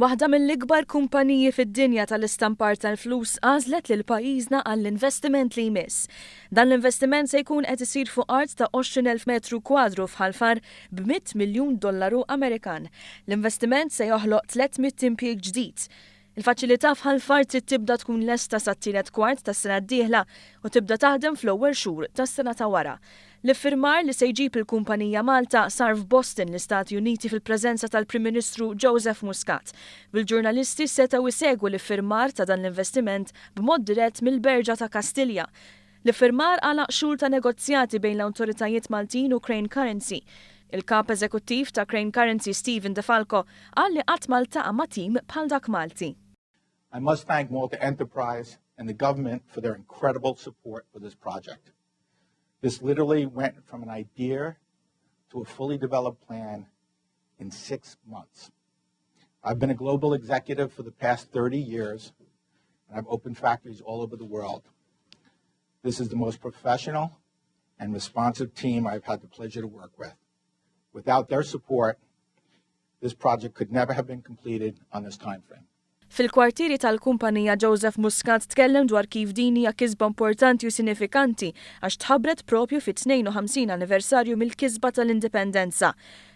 Waħda mill-ikbar kumpaniji fid-dinja tal-istampar tal-flus għażlet lil pajjiżna għall-investiment li jmiss. Dan l-investiment se jkun qed isir fuq art ta' 20,000 metru kwadru f'Ħalfar b'$100 miljun Amerikan. L-investiment se joħloq 300 impjieg ġdid. Il-faċilità f'Ħalfar trid tibda tkun lesta sat-tielet kwart tas-sena d-dieħla u tibda taħdem fl-ewwel xhur tas-sena ta' wara. L-iffirmar li se jġib il-kumpanija Malta sar f'Boston l-Istati Uniti fil-preżenza tal-Prim Ministru Joseph Muscat. Bil-ġurnalisti setgħu jsegwu l-iffirmar ta' dan l-investiment b'mod dirett mill-Berġa ta' Kastilja. L-iffirmar għalaq xhur ta' negozjati bejn l-awtoritajiet Maltin u Crane Currency. Il-kap eżekuttiv ta' Crane Currency Stephen DeFalco qal li qatt maltaqa' ma' tim bħal dak Malti. I must thank Malta Enterprise and the government for their incredible support for this project. This literally went from an idea to a fully developed plan in 6 months. I've been a global executive for the past 30 years, and I've opened factories all over the world. This is the most professional and responsive team I've had the pleasure to work with. Without their support, this project could never have been completed on this time frame. Fil-kwartieri tal-kumpanija Joseph Muscat tkellem dwar kif din hija kisba importanti u sinifikanti għax tħabbret propju fit-52 anniversarju mill-kisba tal-indipendenza.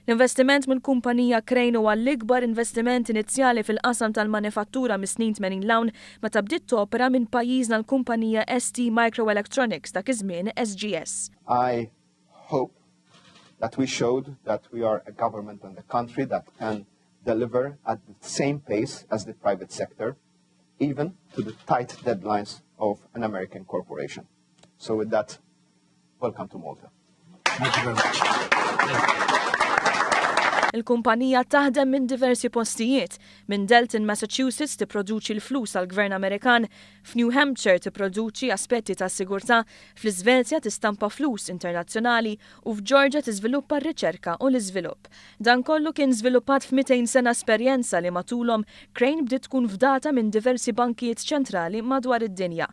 L-investiment mill-kumpanija Crane huwa l-ikbar investiment inizjali fil-qasam tal-manifattura mis-snin 80 l-hawn meta bdiet topera minn pajjiżna l-kumpanija ST Microelectronics dak iż-żmien SGS. I hope that we showed that we are a government and a country that can deliver at the same pace as the private sector, even to the tight deadlines of an American corporation. So with that, welcome to Malta. Thank you very much. Il-kumpanija taħdem minn diversi postijiet. Minn Delton, Massachusetts tipproduċi l-flus għall-Gvern Amerikan, f'New Hampshire tipproduċi aspetti ta' sigurtà, fl-Iżvezja tistampa flus internazzjonali u f'Georgia tiżviluppa r-riċerka u l-iżvilupp. Dan kollu kien żviluppat f'200 sena esperjenza li matulhom Crane bdiet tkun fdata minn diversi bankijiet ċentrali madwar id-dinja.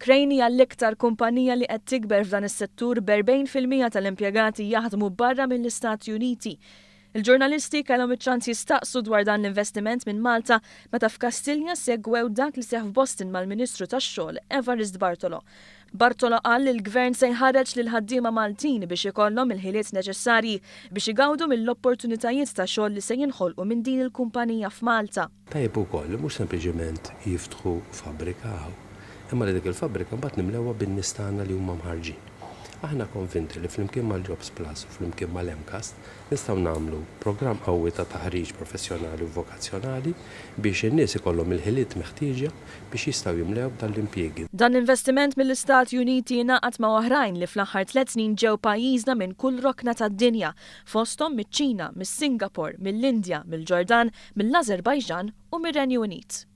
Crane hija l-iktar kumpanija li qed tikber f'dan is-settur b'40% tal-impjegati jaħdmu barra mill-Istati Uniti. Il-ġurnalisti kellhom iċ-ċans jistaqsu dwar dan l-investiment minn Malta meta f'Kastilja segwew dak li seħħ f'Boston mal-Ministru tax-xogħol Evarist Bartolo. Bartolo qal li l-Gvern se jħarreġ lil ħaddiema Maltin biex ikollhom il-ħiliet neċessarji biex igawdu mill-opportunitajiet ta' xogħol li se jinħolqu minn din il-kumpanija f'Malta. Tajjeb ukoll mhux sempliċement jiftħu fabbrika imma li dik il-fabbrika mbagħad nimlewha bin-nies tagħna li huma mħarġin. Aħna konvinti li flimkien mal-Jobs Plus u flimkien mal-MCAST nistgħu nagħmlu programm qawwi ta' taħriġ professjonali u vokazzjonali biex in-nies ikollhom il-ħiliet meħtieġa biex jistgħu jimlew tal-impjiegi. Dan investiment mill-Istati Uniti jingħaqad ma' oħrajn li fl-aħħar 3 snin ġew pajjiżna minn kull rokna tad-dinja, fosthom miċ-Ċina, mis-Singapore, mill-Indja, mill-Ġordan, mill-Azerbajġan u mir-Renju Unit.